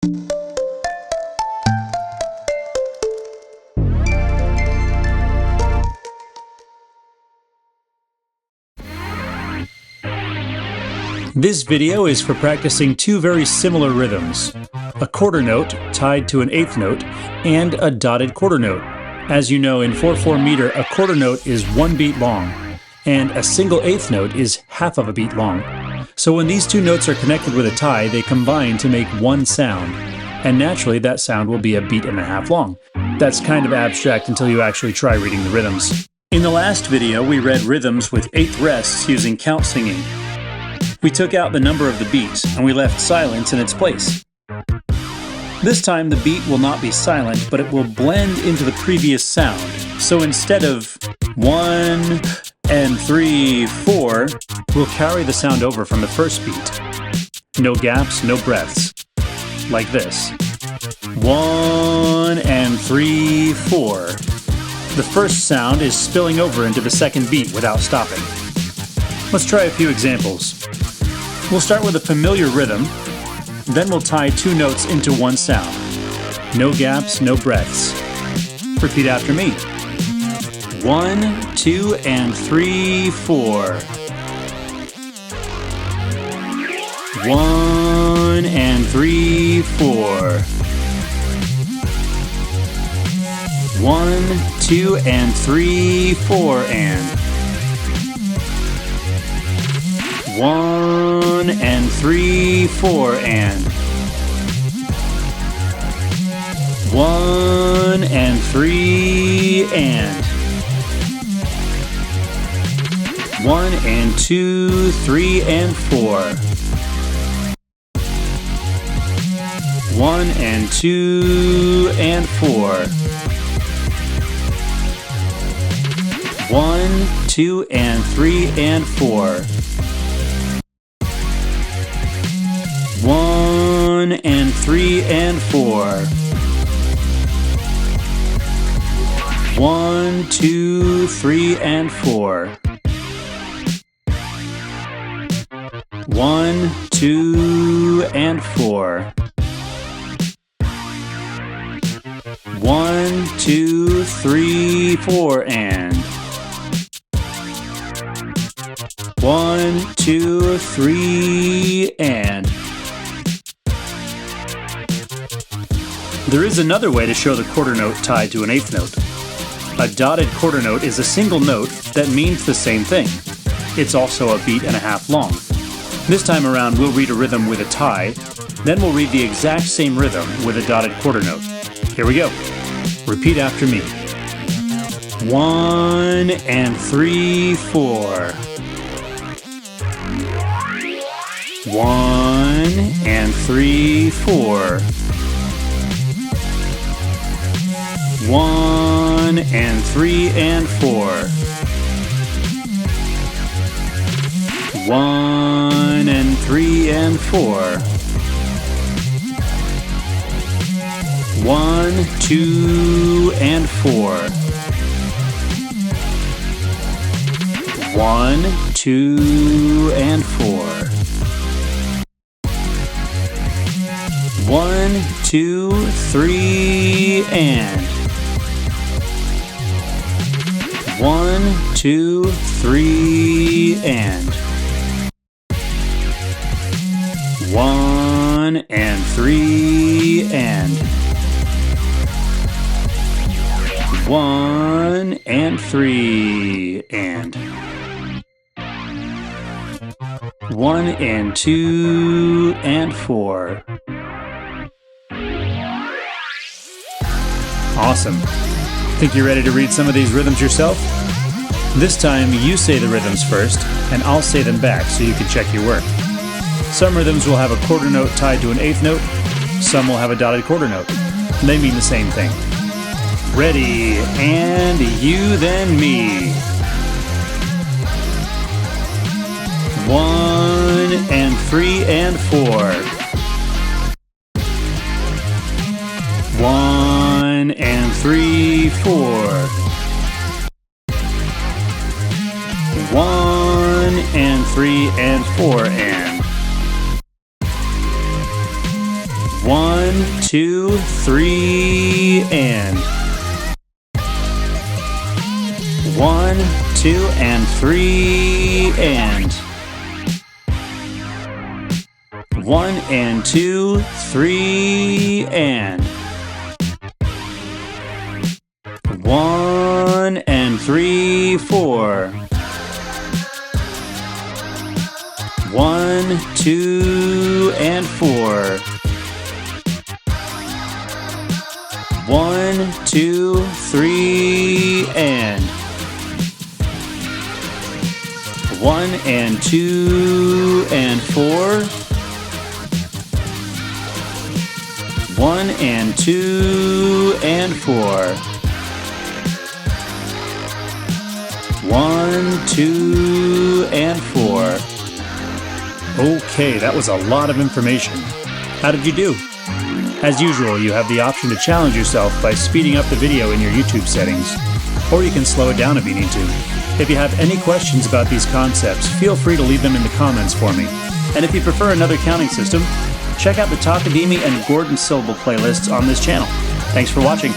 This video is for practicing two very similar rhythms, a quarter note tied to an eighth note and a dotted quarter note. As you know, in 4/4 meter, a quarter note is 1 beat long, and a single eighth note is half of a beat long. So when these two notes are connected with a tie, they combine to make one sound, and naturally that sound will be a beat and a half long. That's kind of abstract until you actually try reading the rhythms. In the last video, we read rhythms with eighth rests using count singing. We took out the number of the beats, and we left silence in its place. This time the beat will not be silent, but it will blend into the previous sound. So instead of 1 and 3, 4, we'll carry the sound over from the first beat. No gaps, no breaths. Like this. 1 and 3, 4. The first sound is spilling over into the second beat without stopping. Let's try a few examples. We'll start with a familiar rhythm, then we'll tie two notes into one sound. No gaps, no breaths. Repeat after me. 1, 2, and 3, 4. 1 and 3, 4. 1, 2, and 3, 4, and 1 and 3, 4, and 1 and 3, and 1 and 2, 3, and 4. 1 and 2 and 4. 1, 2, and 3, and 4. 1 and 3 and 4. 1, 2, 3, and 4. 1, 2, and 4. 1, 2, 3, 4, and 1, 2, 3, and. There is another way to show the quarter note tied to an eighth note. A dotted quarter note is a single note that means the same thing. It's also a beat and a half long. This time around we'll read a rhythm with a tie, then we'll read the exact same rhythm with a dotted quarter note. Here we go. Repeat after me. 1 and 3, 4. 1 and 3, 4. 1 and 3 and 4. 1 and 3 and 4. 1, 2, and 4. 1, 2, and 4. 1, 2, 3, and 1, 2, 3, and 1 and 3 and 1 and 3 and 1 and 2 and 4. Awesome. Think you're ready to read some of these rhythms yourself? This time you say the rhythms first, and I'll say them back so you can check your work. Some rhythms will have a quarter note tied to an eighth note, some will have a dotted quarter note. They mean the same thing. Ready, and you then me. 1 and 3 and 4. 1 and 3, 4. 1 and 3 and 4 and 1, 2, 3, and 1, 2, and 3, and 1 and 2, 3, and 1 and 3, 4. 1, 2, and 4. 1, 2, 3, and 1 and 2 and 4. 1 and 2 and 4. 1, 2, and 4. Okay, that was a lot of information. How did you do? As usual, you have the option to challenge yourself by speeding up the video in your YouTube settings, or you can slow it down if you need to. If you have any questions about these concepts, feel free to leave them in the comments for me. And if you prefer another counting system, check out the Takadimi and Gordon syllable playlists on this channel. Thanks for watching.